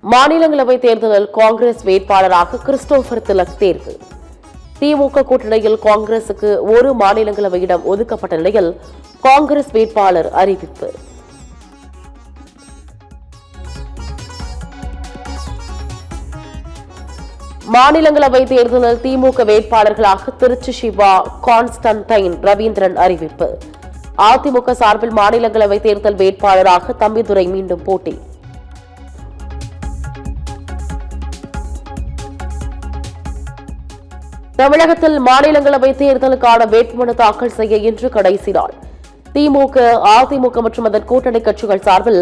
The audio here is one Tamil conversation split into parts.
மாநிலங்களவை தேர்தலில் காங்கிரஸ் வேட்பாளராக கிறிஸ்டோபர் திலக் தேர்வு. திமுக கூட்டணியில் காங்கிரசுக்கு ஒரு மாநிலங்களவை இடம் ஒதுக்கப்பட்ட நிலையில் காங்கிரஸ் வேட்பாளர் அறிவிப்பு. மாநிலங்களவை தேர்தலில் திமுக வேட்பாளர்களாக திருச்சி சிவா, கான்ஸ்டன்டைன் ரவீந்திரன் அறிவிப்பு. அதிமுக சார்பில் மாநிலங்களவை தேர்தல் வேட்பாளராக தம்பிதுரை மீண்டும் போட்டி. தமிழகத்தில் மாநிலங்களவை தேர்தலுக்கான வேட்புமனு தாக்கல் செய்ய இன்று கடைசி நாள். திமுக, அதிமுக மற்றும் அதன் கூட்டணி கட்சிகள் சார்பில்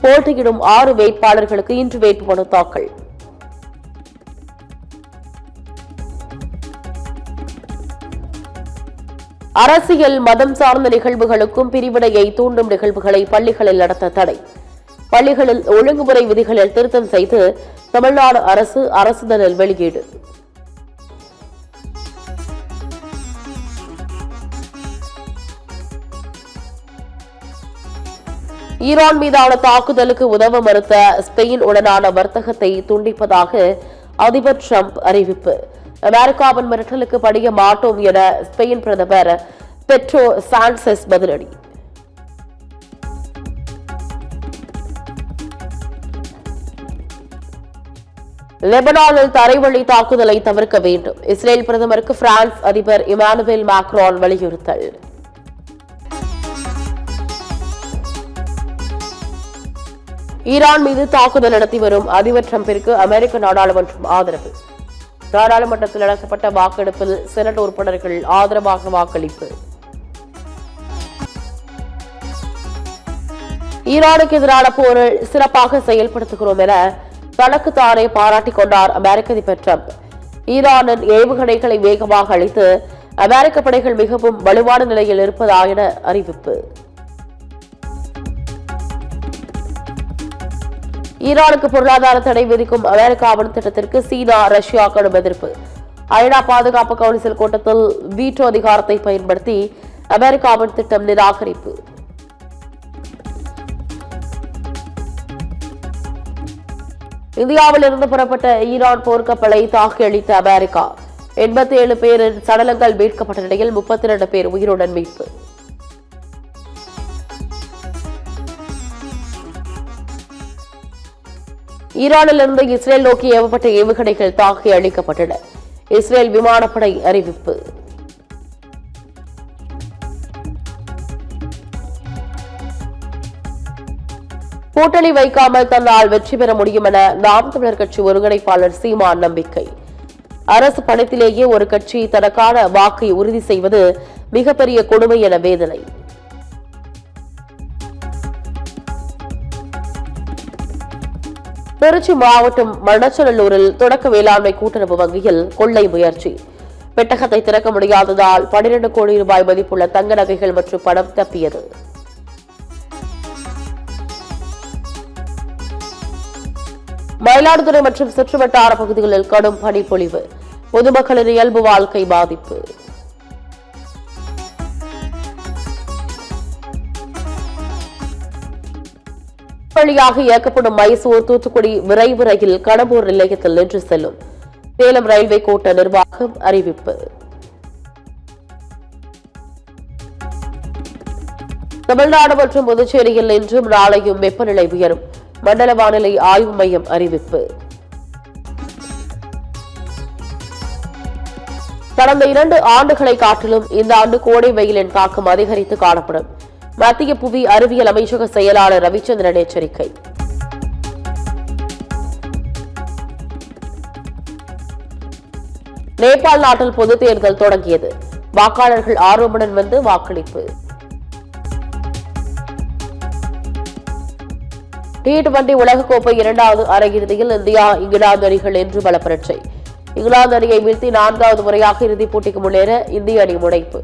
போட்டியிடும் 6 வேட்பாளர்களுக்கு இன்று வேட்புமனு தாக்கல். அரசியல், மதம் சார்ந்த நிகழ்வுகளுக்கும் பிரிவினையை தூண்டும் நிகழ்வுகளை பள்ளிகளில் நடத்த தடை. பள்ளிகளில் ஒழுங்குமுறை விதிகளில் திருத்தம் செய்து தமிழ்நாடு அரசு அரசிதழில் வெளியீடு. ஈரான் மீதான தாக்குதலுக்கு உதவ மறுத்த ஸ்பெயின் உடனான வர்த்தகத்தை துண்டிப்பதாக அதிபர் டிரம்ப் அறிவிப்பு. அமெரிக்காவின் மிரட்டலுக்கு படிய மாட்டோம் என ஸ்பெயின் பிரதமர் பெட்ரோ சான்செஸ் பதிலடி. லெபனானில் தரைவழி தாக்குதலை தவிர்க்க வேண்டும். இஸ்ரேல் பிரதமருக்கு பிரான்ஸ் அதிபர் இமானுவேல் மேக்ரான் வலியுறுத்தல். ஈரான் மீது தாக்குதல் நடத்தி வரும் அதிபர் டிரம்பிற்கு அமெரிக்க நாடாளுமன்றம் ஆதரவு. நாடாளுமன்றத்தில் நடத்தப்பட்ட வாக்கெடுப்பில் செனட் உறுப்பினர்கள் ஆதரவாக வாக்களிப்பு. ஈரானுக்கு எதிரான போரில் சிறப்பாக செயல்படுத்துகிறோம் என தனக்குத்தானே பாராட்டிக் கொண்டார் அமெரிக்க அதிபர் டிரம்ப். ஈரானின் ஏவுகணைகளை வேகமாக அளித்து அமெரிக்க படைகள் மிகவும் வலுவான நிலையில் இருப்பதா என அறிவிப்பு. ஈரானுக்கு பொருளாதார தடை விதிக்கும் அமெரிக்காவின் திட்டத்திற்கு சீனா, ரஷ்யா கடும் எதிர்ப்பு. ஐநா பாதுகாப்பு கவுன்சில் கூட்டத்தில் வீட்டோ அதிகாரத்தை பயன்படுத்தி அமெரிக்காவின் திட்டம் நிராகரிப்பு. இந்தியாவில் இருந்து புறப்பட்ட ஈரான் போர்க்கப்பலை தாக்கி அளித்த அமெரிக்கா. 87 பேரின் சடலங்கள் மீட்கப்பட்ட நிலையில் 32 பேர் உயிருடன் மீட்பு. ஈரானிலிருந்து இஸ்ரேல் நோக்கி ஏவப்பட்ட ஏவுகணைகள் தாக்கி அளிக்கப்பட்டன. இஸ்ரேல் விமானப்படை அறிவிப்பு. கூட்டணி வைக்காமல் தன்னால் வெற்றி பெற முடியும் என நாம் தமிழர் கட்சி ஒருங்கிணைப்பாளர் சீமான் நம்பிக்கை. அரசு பணத்திலேயே ஒரு கட்சி தனக்கான வாக்கை உறுதி செய்வது மிகப்பெரிய கொடுமை என வேதனை. திருச்சி மாவட்டம் மணச்சநல்லூரில் தொடக்க வேளாண்மை கூட்டுறவு வங்கியில் கொள்ளை முயற்சி. பெட்டகத்தை திறக்க முடியாததால் 12 கோடி ரூபாய் மதிப்புள்ள தங்க நகைகள் மற்றும் பணம் தப்பியது. மயிலாடுதுறை மற்றும் சுற்றுவட்டார பகுதிகளில் கடும் பனிப்பொழிவு. பொதுமக்களின் இயல்பு வாழ்க்கை பாதிப்பு. வழியாக இயக்கப்படும் மைசூர் தூத்துக்குடி விரைவு ரயில் கடம்பூர் நிலையத்தில் நின்று செல்லும். சேலம் ரயில்வே கோட்ட நிர்வாகம் அறிவிப்பு. தமிழ்நாடு மற்றும் புதுச்சேரியில் இன்றும் நாளையும் வெப்பநிலை உயரும். மண்டல வானிலை ஆய்வு மையம் அறிவிப்பு. கடந்த 2 ஆண்டுகளை காட்டிலும் இந்த ஆண்டு கோடை வெயிலின் தாக்கம் அதிகரித்து காணப்படும். மத்திய புவி அறிவியல் அமைச்சக செயலாளர் ரவிச்சந்திரன் எச்சரிக்கை. நேபாள் நாட்டில் பொதுத் தேர்தல் தொடங்கியது. வாக்காளர்கள் ஆர்வமுடன் வந்து வாக்களிப்பு. T20 உலகக்கோப்பை 2வது அரையிறுதியில் இந்தியா, இங்கிலாந்து அணிகள் இன்று பலப்பரட்சை. இங்கிலாந்து அணியை வீழ்த்தி 4வது முறையாக இறுதிப் போட்டிக்கு முன்னேற இந்திய அணி முனைப்பு.